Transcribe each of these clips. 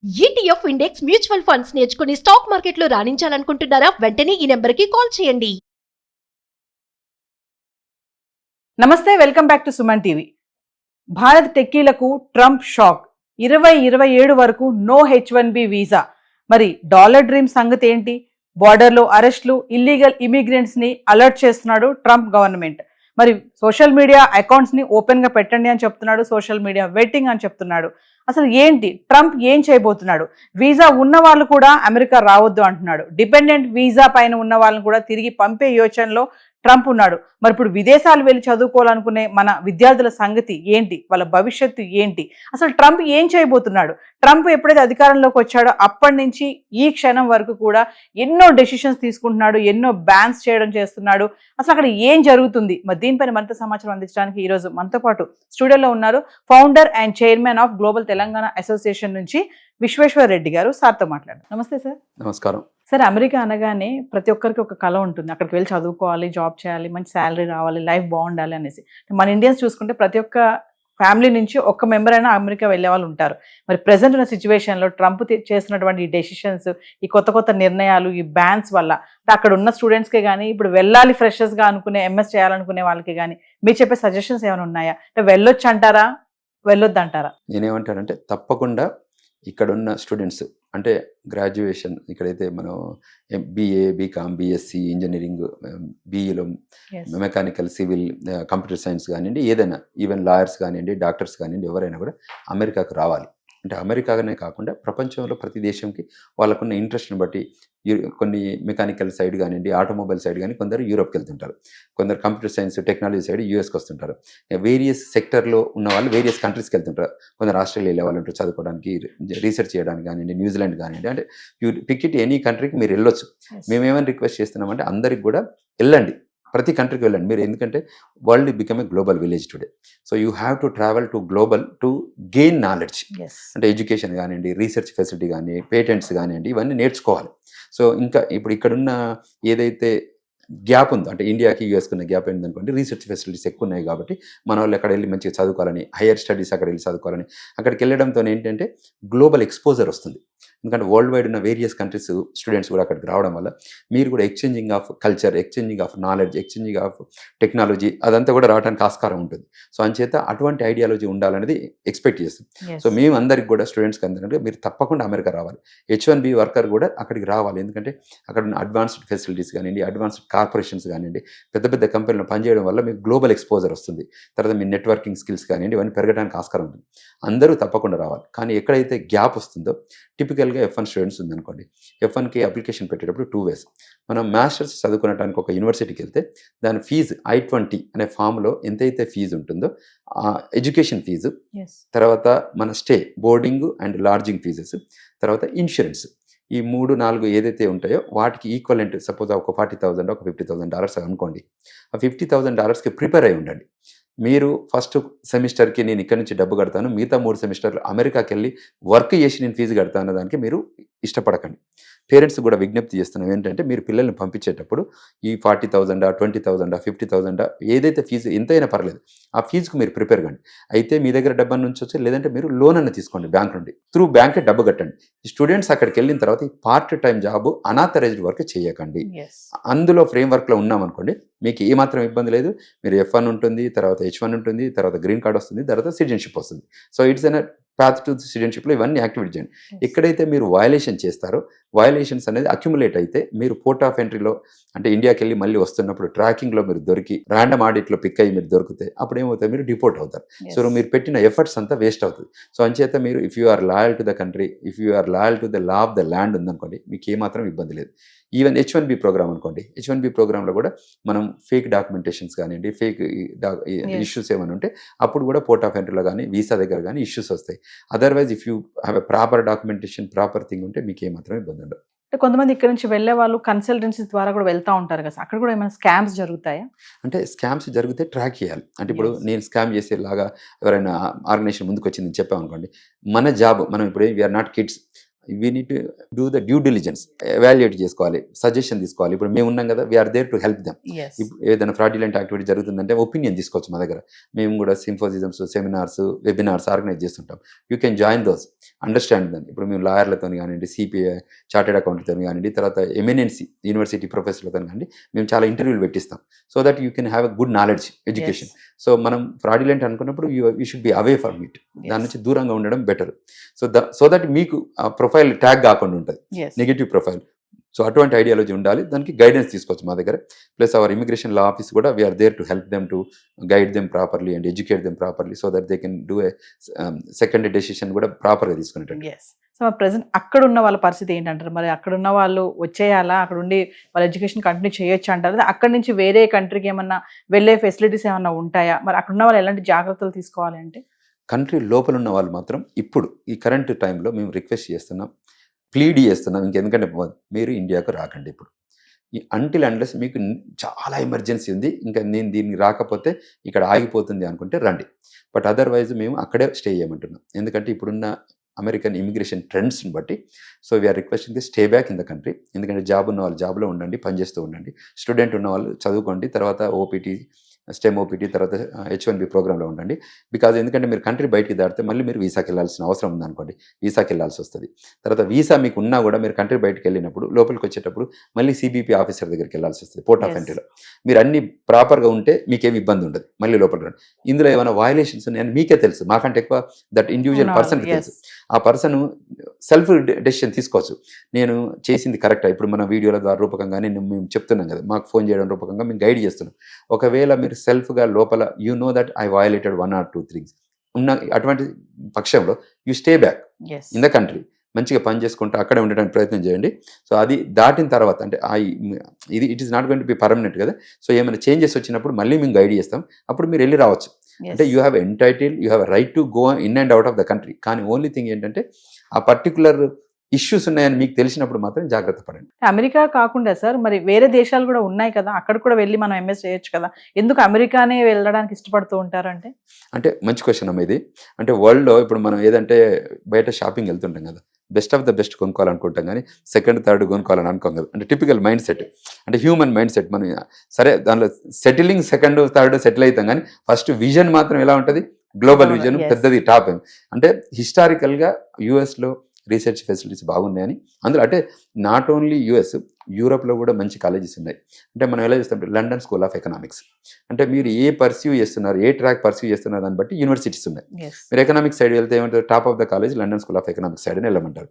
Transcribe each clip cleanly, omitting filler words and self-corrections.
ETF index mutual funds నేర్చుకుని stock మార్కెట్లో రాణించాలనుకుంటున్నారా? వెంటనే ఈ నెంబర్కి కాల్ చేయండి. నమస్తే, welcome back to Suman TV. Bharat టెక్కీలకు ట్రంప్ షాక్. 2027 వరకు నో H1B వీసా. మరి డాలర్ డ్రీమ్ సంగతి ఏంటి? బార్డర్లో అరెస్టులు, ఇల్లీగల్ ఇమిగ్రెంట్స్ ని అలర్ట్ చేస్తున్నాడు ట్రంప్ గవర్నమెంట్. మరి సోషల్ మీడియా అకౌంట్స్ ని ఓపెన్ గా పెట్టండి అని చెప్తున్నాడు, సోషల్ మీడియా వెయిటింగ్ అని చెప్తున్నాడు. అసలు ఏంటి ట్రంప్ ఏం చేయబోతున్నాడు? వీసా ఉన్న వాళ్ళు కూడా అమెరికా రావద్దు అంటున్నాడు. డిపెండెంట్ వీసా పైన ఉన్న వాళ్ళని కూడా తిరిగి పంపే యోచనలో ట్రంప్ ఉన్నాడు. మరి ఇప్పుడు విదేశాలు వెళ్ళి చదువుకోవాలనుకునే మన విద్యార్థుల సంగతి ఏంటి? వాళ్ళ భవిష్యత్తు ఏంటి? అసలు ట్రంప్ ఏం చేయబోతున్నాడు? ట్రంప్ ఎప్పుడైతే అధికారంలోకి వచ్చాడో అప్పటి నుంచి ఈ క్షణం వరకు కూడా ఎన్నో డెసిషన్స్ తీసుకుంటున్నాడు, ఎన్నో బ్యాన్స్ చేస్తున్నాడు. అసలు అక్కడ ఏం జరుగుతుంది? మరి దీనిపైన మరింత సమాచారం అందించడానికి ఈరోజు మనతో పాటు స్టూడియోలో ఉన్నారు founder and chairman of global Telangana association నుంచి విశ్వేశ్వర్ రెడ్డి గారు. సార్తో మాట్లాడారు. నమస్తే సార్. నమస్కారం సార్, అమెరికా అనగానే ప్రతి ఒక్కరికి ఒక కళ ఉంటుంది, అక్కడికి వెళ్ళి చదువుకోవాలి, జాబ్ చేయాలి, మంచి శాలరీ రావాలి, లైఫ్ బాగుండాలి అనేసి. మన ఇండియన్స్ చూసుకుంటే ప్రతి ఒక్క ఫ్యామిలీ నుంచి ఒక్క మెంబర్ అయినా అమెరికా వెళ్ళే వాళ్ళు ఉంటారు. మరి ప్రెసెంట్ ఉన్న సిచ్యువేషన్లో ట్రంప్ చేస్తున్నటువంటి ఈ డెసిషన్స్, ఈ కొత్త కొత్త నిర్ణయాలు, ఈ బ్యాన్స్ వల్ల అక్కడ ఉన్న స్టూడెంట్స్కే కానీ, ఇప్పుడు వెళ్ళాలి ఫ్రెషర్స్గా అనుకునే ఎంఎస్ చేయాలనుకునే వాళ్ళకి కానీ మీరు చెప్పే సజెషన్స్ ఏమైనా ఉన్నాయా? అంటే వెళ్ళొచ్చు అంటారా, వెళ్ళొద్దు అంటారా? నేనేమంటానంటే తప్పకుండా ఇక్కడున్న స్టూడెంట్స్ అంటే గ్రాడ్యుయేషన్ ఇక్కడైతే మనం BA, BCom, BSc, ఇంజనీరింగ్, BEలో మెకానికల్, సివిల్, కంప్యూటర్ సైన్స్ కానివ్వండి, ఏదైనా ఈవెన్ లాయర్స్ కానివ్వండి, డాక్టర్స్ కానివ్వండి, ఎవరైనా కూడా అమెరికాకు రావాలి. అంటే అమెరికానే కాకుండా ప్రపంచంలో ప్రతి దేశంకి వాళ్ళకున్న ఇంట్రెస్ట్ని బట్టి కొన్ని మెకానికల్ సైడ్ కానివ్వండి, ఆటోమొబైల్ సైడ్ కానీ కొందరు యూరోప్కి వెళ్తుంటారు, కొందరు కంప్యూటర్ సైన్స్ టెక్నాలజీ సైడ్ యూఎస్కి వస్తుంటారు. వేరియస్ సెక్టర్లో ఉన్న వాళ్ళు వేరియస్ కంట్రీస్కి వెళ్తుంటారు. కొందరు ఆస్ట్రేలియా వెళ్ళే వాళ్ళు ఉంటారు చదువుకోవడానికి, రీసెర్చ్ చేయడానికి కానివ్వండి, న్యూజిలాండ్ కానివ్వండి. అంటే యూ పిక్ ఇట్ ఎనీ కంట్రీకి మీరు వెళ్ళొచ్చు. మేమేమైనా రిక్వెస్ట్ చేస్తున్నామంటే అందరికి కూడా వెళ్ళండి, ప్రతి కంట్రీకి వెళ్ళండి మీరు. ఎందుకంటే world become a global village today. So you have to travel to global to gain knowledge. అంటే ఎడ్యుకేషన్ కానివ్వండి, రీసెర్చ్ ఫెసిలిటీ కానీ, పేటెంట్స్ కానివ్వండి, ఇవన్నీ నేర్చుకోవాలి. సో ఇంకా ఇప్పుడు ఇక్కడున్న ఏదైతే గ్యాప్ ఉందో, అంటే ఇండియాకి యూఎస్కి ఉన్న గ్యాప్ ఏంటనుకోండి, రీసెర్చ్ ఫెసిలిటీస్ ఎక్కువ ఉన్నాయి కాబట్టి మన వాళ్ళు అక్కడ వెళ్ళి మంచిగా చదువుకోవాలని, హైయర్ స్టడీస్ అక్కడ వెళ్ళి చదువుకోవాలని, అక్కడికి వెళ్ళడంతో ఏంటంటే గ్లోబల్ ఎక్స్పోజర్ వస్తుంది. ఎందుకంటే వరల్డ్ వైడ్ ఉన్న వేరియస్ కంట్రీస్ స్టూడెంట్స్ కూడా అక్కడికి రావడం వల్ల మీరు కూడా exchanging of culture, exchanging of knowledge, exchanging of technology అదంతా కూడా రావడానికి ఆస్కారం ఉంటుంది. సో అంచేత అటువంటి ఐడియాలజీ ఉండాలనేది ఎక్స్పెక్ట్ చేస్తాం. సో మేము అందరికి కూడా స్టూడెంట్స్కి అందరికీ మీరు తప్పకుండా అమెరికా రావాలి. H1B వర్కర్ కూడా అక్కడికి రావాలి. ఎందుకంటే అక్కడ ఉన్న అడ్వాన్స్డ్ ఫెసిలిటీస్ కానివ్వండి, అడ్వాన్స్డ్ కార్పొరేషన్స్ కానివ్వండి, పెద్ద పెద్ద కంపెనీలో పనిచేయడం వల్ల మీకు గ్లోబల్ ఎక్స్పోజర్ వస్తుంది. తర్వాత మీ నెట్వర్కింగ్ స్కిల్స్ కానివ్వండి, ఇవన్నీ పెరగడానికి ఆస్కారం ఉంటుంది. అందరూ తప్పకుండా రావాలి. కానీ ఎక్కడైతే గ్యాప్ వస్తుందో, టిపికల్గా F1 స్టూడెంట్స్ ఉందనుకోండి, F1కి అప్లికేషన్ పెట్టేటప్పుడు 2 ways. మనం మాస్టర్స్ చదువుకోవడానికి ఒక యూనివర్సిటీకి వెళ్తే దాని ఫీజు I-20 అనే ఫామ్లో ఎంతైతే ఫీజు ఉంటుందో ఎడ్యుకేషన్ ఫీజు, తర్వాత మన stay, boarding and lodging fees, తర్వాత ఇన్సూరెన్స్, ఈ 3-4 ఏదైతే ఉంటాయో వాటికి ఈక్వలెంట్. సపోజ్ ఒక $40,000 ఒక $50,000 అనుకోండి. ఆ $50,000కి ప్రిపేర్ అయి ఉండండి. మీరు ఫస్ట్ సెమిస్టర్కి నేను ఇక్కడి నుంచి డబ్బు కడతాను, మిగతా 3 సెమిస్టర్లు అమెరికాకి వెళ్ళి వర్క్ చేసి నేను ఫీజు కడతాను అన్నదానికి మీరు ఇష్టపడకండి. పేరెంట్స్ కూడా విజ్ఞప్తి చేస్తున్నాం ఏంటంటే, మీరు పిల్లల్ని పంపించేటప్పుడు ఈ $40,000, $20,000, $50,000 ఏదైతే ఫీజు ఎంతైనా పర్లేదు, ఆ ఫీజుకు మీరు ప్రిపేర్ కండి. అయితే మీ దగ్గర డబ్బు నుంచొచ్చు, లేదంటే మీరు లోన్ అన్న తీసుకోండి బ్యాంక్ నుండి, త్రూ బ్యాంకే డబ్బు కట్టండి. ఈ స్టూడెంట్స్ అక్కడికి వెళ్ళిన తర్వాత ఈ part time job, unauthorised work చేయకండి. అందులో ఫ్రేమ్ వర్క్లో ఉన్నామనుకోండి, మీకు ఏమాత్రం ఇబ్బంది లేదు. మీరు F1 ఉంటుంది, తర్వాత H1 ఉంటుంది, తర్వాత గ్రీన్ కార్డ్ వస్తుంది, తర్వాత సిటిజన్షిప్ వస్తుంది. So it's an path to సిటిజన్షిప్లో ఇవన్నీ యాక్టివేట్ చేయండి. ఎక్కడైతే మీరు వయలేషన్ చేస్తారో, వయలేషన్స్ అనేది అక్యుములేట్ అయితే మీరు పోర్ట్ ఆఫ్ ఎంట్రీలో, అంటే ఇండియాకి వెళ్ళి మళ్ళీ వస్తున్నప్పుడు ట్రాకింగ్లో మీరు దొరికి, ర్యాండమ్ ఆడిట్లో పిక్ అయ్యి మీరు దొరికితే అప్పుడు ఏమవుతుంది, మీరు డిపోర్ట్ అవుతారు. సో మీరు పెట్టిన ఎఫర్ట్స్ అంతా వేస్ట్ అవుతుంది. సో అంచేత మీరు if you are loyal to the country, if you are loyal to the law of the land ఉందనుకోండి, మీకు ఏమాత్రం ఇబ్బంది లేదు. ఈవెన్ H1B ప్రోగ్రామ్ అనుకోండి, H1B ప్రోగ్రాంలో కూడా మనం ఫేక్ డాక్యుమెంటేషన్స్ కానివ్వండి, ఫేక్ ఇష్యూస్ ఏమైనా ఉంటే అప్పుడు కూడా పోర్ట్ ఆఫ్ ఎంట్రీలో కానీ, వీసా దగ్గర కానీ ఇష్యూస్ వస్తాయి. Otherwise if you have a proper documentation, proper thing ఉంటే మీకు ఏమాత్రం ఇబ్బంది ఉండదు. అంటే కొంతమంది ఇక్కడ నుంచి వెళ్ళే వాళ్ళు కన్సల్టెన్సీస్ ద్వారా కూడా వెళ్తూ ఉంటారు కదా, అక్కడ కూడా ఏమైనా స్కామ్స్ జరుగుతాయా? అంటే స్కామ్స్ జరిగితే ట్రాక్ చేయాలి. అంటే ఇప్పుడు నేను స్కామ్ చేసేలాగా ఎవరైనా ఆర్గనైజేషన్ ముందుకు వచ్చిందని చెప్పామనుకోండి, మన జాబ్ మనం ఇప్పుడు we are not kids, we need to do the due diligence, evaluate చేసుకోవాలి, సజెషన్ తీసుకోవాలి. ఇప్పుడు మేము ఉన్నాం కదా, we are there to help them. ఏదైనా ఫ్రాడ్యులెంట్ యాక్టివిటీ జరుగుతుందంటే ఒపీనియన్ తీసుకోవచ్చు మా దగ్గర. మేము కూడా సింపోజిజమ్స్, సెమినార్స్, వెబినార్స్ ఆర్గనైజ్ చేస్తుంటాం. You can join those, understand them. ఇప్పుడు మేము లాయర్లతో కానివ్వండి, సిపిఐ చార్టెడ్ అకౌంట్లతో కానివ్వండి, తర్వాత ఎమినెన్సీ యూనివర్సిటీ ప్రొఫెసర్లతో కానివ్వండి, మేము చాలా ఇంటర్వ్యూలు పెట్టిస్తాం. So that you can have a good knowledge, education. So మనం ఫ్రాడ్యులెంట్ అనుకున్నప్పుడు you should be away from it, దాని నుంచి దూరంగా ఉండడం బెటర్. సో దట్ మీకు ఆ ప్రొఫైల్ ట్యాగ్ కాకుండా ఉంటుంది, నెగిటివ్ ప్రొఫైల్. సో అటువంటి ఐడియాలజీ ఉండాలి, దానికి గైడెన్స్ తీసుకోవచ్చు మా దగ్గర. Plus our immigration law office కూడా we are there to help them, to guide them properly and educate them properly, so that they can do a second decision కూడా ప్రాపర్గా తీసుకునేటట్టు. So present అక్కడ ఉన్న వాళ్ళ పరిస్థితి ఏంటంటారు? మరి అక్కడ ఉన్న వాళ్ళు వచ్చేయాలా, అక్కడ ఉండి వాళ్ళ ఎడ్యుకేషన్ కంటిన్యూ చేయొచ్చు అంటారు? అక్కడ నుంచి వేరే కంట్రీకి ఏమన్నా వెళ్ళే ఫెసిలిటీస్ ఏమన్నా ఉంటాయా? మరి అక్కడ ఉన్న వాళ్ళు ఎలాంటి జాగ్రత్తలు తీసుకోవాలి అంటే? కంట్రీ లోపల ఉన్న వాళ్ళు మాత్రం ఇప్పుడు ఈ కరెంట్ టైంలో మేము రిక్వెస్ట్ చేస్తున్నాం, ప్లీడ్ చేస్తున్నాం, ఇంకెందుకంటే మీరు ఇండియాకు రాకండి ఇప్పుడు, అంటిల్ అండ్లెస్ మీకు చాలా ఎమర్జెన్సీ ఉంది, ఇంకా నేను దీనికి రాకపోతే ఇక్కడ ఆగిపోతుంది అనుకుంటే రండి. బట్ అదర్వైజ్ మేము అక్కడే స్టే చేయమంటున్నాం. ఎందుకంటే ఇప్పుడున్న అమెరికన్ ఇమిగ్రేషన్ ట్రెండ్స్ని బట్టి. So we are requesting the stay back in the country. ఎందుకంటే జాబ్ ఉన్న వాళ్ళు జాబ్లో ఉండండి, పనిచేస్తూ ఉండండి. స్టూడెంట్ ఉన్న వాళ్ళు చదువుకోండి, తర్వాత ఓపీటీ, స్టెమ్ ఓపీటీ, తర్వాత H1B ప్రోగ్రాంలో ఉండండి. బికాజ్ ఎందుకంటే మీరు కంట్రీ బయటికి దాటితే మళ్ళీ మీరు వీసాకి వెళ్ళాల్సిన అవసరం ఉందనుకోండి, వీసాకి వెళ్ళాల్సి వస్తుంది. తర్వాత వీసా మీకు ఉన్నా కూడా మీరు కంట్రీ బయటకు వెళ్ళినప్పుడు లోపలికి వచ్చేటప్పుడు మళ్ళీ CBP ఆఫీసర్ దగ్గరికి వెళ్ళాల్సి వస్తుంది, పోర్ట్ ఆఫ్ ఎంట్రీలో. మీరు అన్ని ప్రాపర్గా ఉంటే మీకేమి ఇబ్బంది ఉండదు, మళ్ళీ లోపలికి రండి. ఇందులో ఏమైనా వయలేషన్స్ ఉన్నాయని మీకే తెలుసు, మాకంటే ఎక్కువ దట్ ఇండివిజువల్ పర్సన్కి తెలుసు. ఆ పర్సన్ సెల్ఫ్ డెసిషన్ తీసుకోవచ్చు, నేను చేసింది కరెక్టా. ఇప్పుడు మన వీడియోల ద్వారా రూపకంగానే మేము చెప్తున్నాం కదా, మాకు ఫోన్ చేయడం రూపకంగా మేము గైడ్ చేస్తున్నాం. ఒకవేళ మీరు సెల్ఫ్గా లోపల you know that I violated 1 or 2 things ఉన్న అటువంటి పక్షంలో you stay back in the country, మంచిగా పని చేసుకుంటూ అక్కడే ఉండడానికి ప్రయత్నం చేయండి. సో అది దాటిన తర్వాత అంటే ఇది it is not going to be permanent కదా. సో ఏమైనా చేంజెస్ వచ్చినప్పుడు మళ్ళీ మేము గైడ్ చేస్తాం, అప్పుడు మీరు వెళ్ళి రావచ్చు. అంటే you have entitle, you have right to go in and out of the country. కానీ ఓన్లీ థింగ్ ఏంటంటే ఆ పర్టికులర్ ఇష్యూస్ ఉన్నాయని మీకు తెలిసినప్పుడు మాత్రం జాగ్రత్త పడండి. అమెరికా కాకుండా సార్ మరి వేరే దేశాలు కూడా ఉన్నాయి కదా, అక్కడ కూడా వెళ్ళి మనం ఎంఎస్ చేయొచ్చు కదా, ఎందుకు అమెరికానే వెళ్ళడానికి ఇష్టపడుతూ ఉంటారంటే? అంటే మంచి క్వశ్చన్ అమ్మ ఇది. అంటే వరల్డ్లో ఇప్పుడు మనం ఏదంటే బయట షాపింగ్ వెళ్తుంటాం కదా, బెస్ట్ ఆఫ్ ద బెస్ట్ కొనుక్కోవాలనుకుంటాం, కానీ సెకండ్ థర్డ్ కొనుక్కోవాలని అనుకోం కదా. అంటే టిపికల్ మైండ్ సెట్, అంటే హ్యూమన్ మైండ్ సెట్. మనం సరే దానిలో సెటిలింగ్ సెకండ్ థర్డ్ సెటిల్ అవుతాం, కానీ ఫస్ట్ విజన్ మాత్రం ఎలా ఉంటుంది, గ్లోబల్ విజన్, పెద్దది టాప్. అంటే హిస్టారికల్గా యూఎస్లో రీసెర్చ్ ఫెసిలిటీస్ బాగున్నాయని, అందులో అంటే నాట్ ఓన్లీ యూఎస్, యూరోప్లో కూడా మంచి కాలేజెస్ ఉన్నాయి. అంటే మనం ఎలా చేస్తాం, లండన్ స్కూల్ ఆఫ్ ఎకనామిక్స్, అంటే మీరు ఏ పర్స్యూ చేస్తున్నారు, ఏ ట్రాక్ పర్స్యూ చేస్తున్నారు దాన్ని బట్టి యూనివర్సిటీస్ ఉన్నాయి. మీరు ఎకనామిక్స్ సైడ్ వెళ్తే ఏమంటారు, top of the college London school of economics side అని వెళ్ళమంటారు.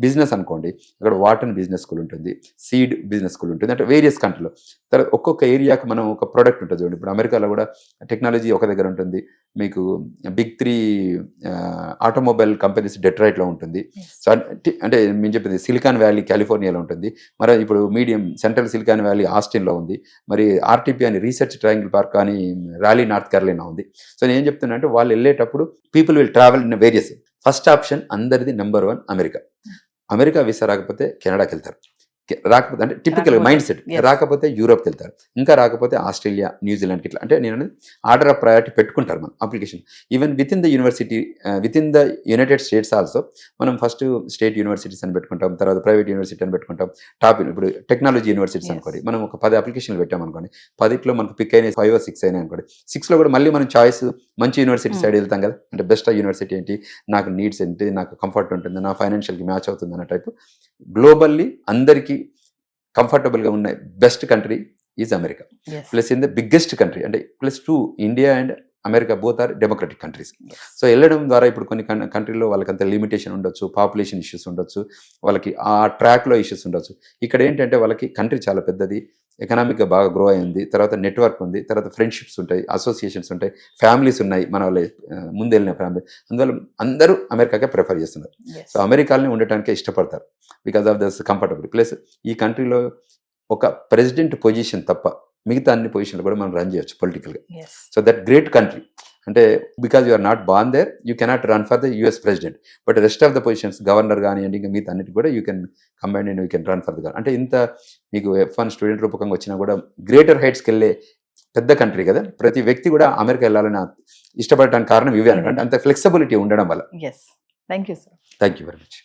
బిజినెస్ అనుకోండి, అక్కడ వాటన్ బిజినెస్ స్కూల్ ఉంటుంది, సీడ్ బిజినెస్ స్కూల్ ఉంటుంది. అంటే వేరియస్ కంట్రీలో తర్వాత ఒక్కొక్క ఏరియాకు మనం ఒక ప్రోడక్ట్ ఉంటుంది. చూడండి ఇప్పుడు అమెరికాలో కూడా టెక్నాలజీ ఒక దగ్గర ఉంటుంది, మీకు బిగ్ 3 ఆటోమొబైల్ కంపెనీస్ డెట్రాయిట్లో ఉంటుంది. సో అంటే మేము చెప్పింది సిలికాన్ వ్యాలీ కాలిఫోర్నియాలో ఉంటుంది, మరి ఇప్పుడు మీడియం సెంట్రల్ సిలికాన్ వ్యాలీ ఆస్టిన్లో ఉంది, మరి RTP అని రీసెర్చ్ ట్రయాంగిల్ పార్క్ అని ర్యాలీ నార్త్ కెరళైనా ఉంది. సో నేను ఏం చెప్తున్నా అంటే వాళ్ళు వెళ్ళేటప్పుడు people will travel in various. First option అందరిది నెంబర్ 1 అమెరికా. అమెరికా వీసా రాకపోతే కెనడాకి వెళ్తారు, రాకపోతే అంటే టిపికల్ మైండ్ సెట్, రాకపోతే యూరోప్కి వెళ్తారు, ఇంకా రాకపోతే ఆస్ట్రేలియా, న్యూజిలాండ్కి. ఇట్లా అంటే నేను ఆర్డర్ ఆఫ్ ప్రయారిటీ పెట్టుకుంటారు మనం application. Even with in the university, with in the United states also మనం ఫస్ట్ స్టేట్ యూనివర్సిటీస్ అని పెట్టుకుంటాం, తర్వాత ప్రైవేట్ యూనివర్సిటీ అని పెట్టుకుంటాం. టాప్ ఇప్పుడు టెక్నాలజీ యూనివర్సిటీస్ అనుకోండి, మనం ఒక 10 అప్లికేషన్లు పెట్టామనుకోండి, 10లో మనకు పిక్ అయిన 5 or 6 అయినాయి అనుకోండి, 6లో కూడా మళ్ళీ మనం చాయిస్ మంచి యూనివర్సిటీ సైడ్ వెళ్తాం కదా. అంటే బెస్ట్ యూనివర్సిటీ ఏంటి, నాకు నీడ్స్ ఏంటి, నాకు కంఫర్ట్ ఉంటుంది, నా ఫైనాన్షియల్కి మ్యాచ్ అవుతుంది అన్న టైపు. గ్లోబల్లీ అందరికీ కంఫర్టబుల్గా ఉన్న best country is America. Plus in the biggest country, అంటే +2 India and America both are democratic countries. So వెళ్ళడం ద్వారా ఇప్పుడు కొన్ని కంట్రీలో వాళ్ళకి అంత లిమిటేషన్ ఉండొచ్చు, పాపులేషన్ ఇష్యూస్ ఉండొచ్చు, వాళ్ళకి ఆ ట్రాక్లో ఇష్యూస్ ఉండొచ్చు. ఇక్కడ ఏంటంటే వాళ్ళకి కంట్రీ చాలా పెద్దది, ఎకనామిక్గా బాగా గ్రో అయింది, తర్వాత నెట్వర్క్ ఉంది, తర్వాత ఫ్రెండ్షిప్స్ ఉంటాయి, అసోసియేషన్స్ ఉంటాయి, ఫ్యామిలీస్ ఉన్నాయి, మన వాళ్ళ ముందు వెళ్ళిన ఫ్యామిలీ. అందువల్ల అందరూ అమెరికాకే ప్రిఫర్ చేస్తున్నారు. సో అమెరికాలోనే ఉండటానికే ఇష్టపడతారు because of this comfortable place. ఈ కంట్రీలో ఒక ప్రెసిడెంట్ పొజిషన్ తప్ప మిగతా అన్ని పొజిషన్లు కూడా మనం రన్ చేయొచ్చు పొలిటికల్గా. So that great country. అంటే because you are not born there, you cannot run for the US president, but rest of the positions governor కానివ్వండి, ఇంకా మిగతా అన్నిటి కూడా you can combine and you can run for the governor. అంటే ఇంత మీకు F1 student రూపకంగా వచ్చినా కూడా గ్రేటర్ హైట్స్కి వెళ్ళే పెద్ద కంట్రీ కదా. ప్రతి వ్యక్తి కూడా అమెరికా వెళ్ళాలని ఇష్టపడటానికి కారణం ఇవే అనమాట, అంత ఫ్లెక్సిబిలిటీ ఉండడం వల్ల. Thank you sir. Thank you very much.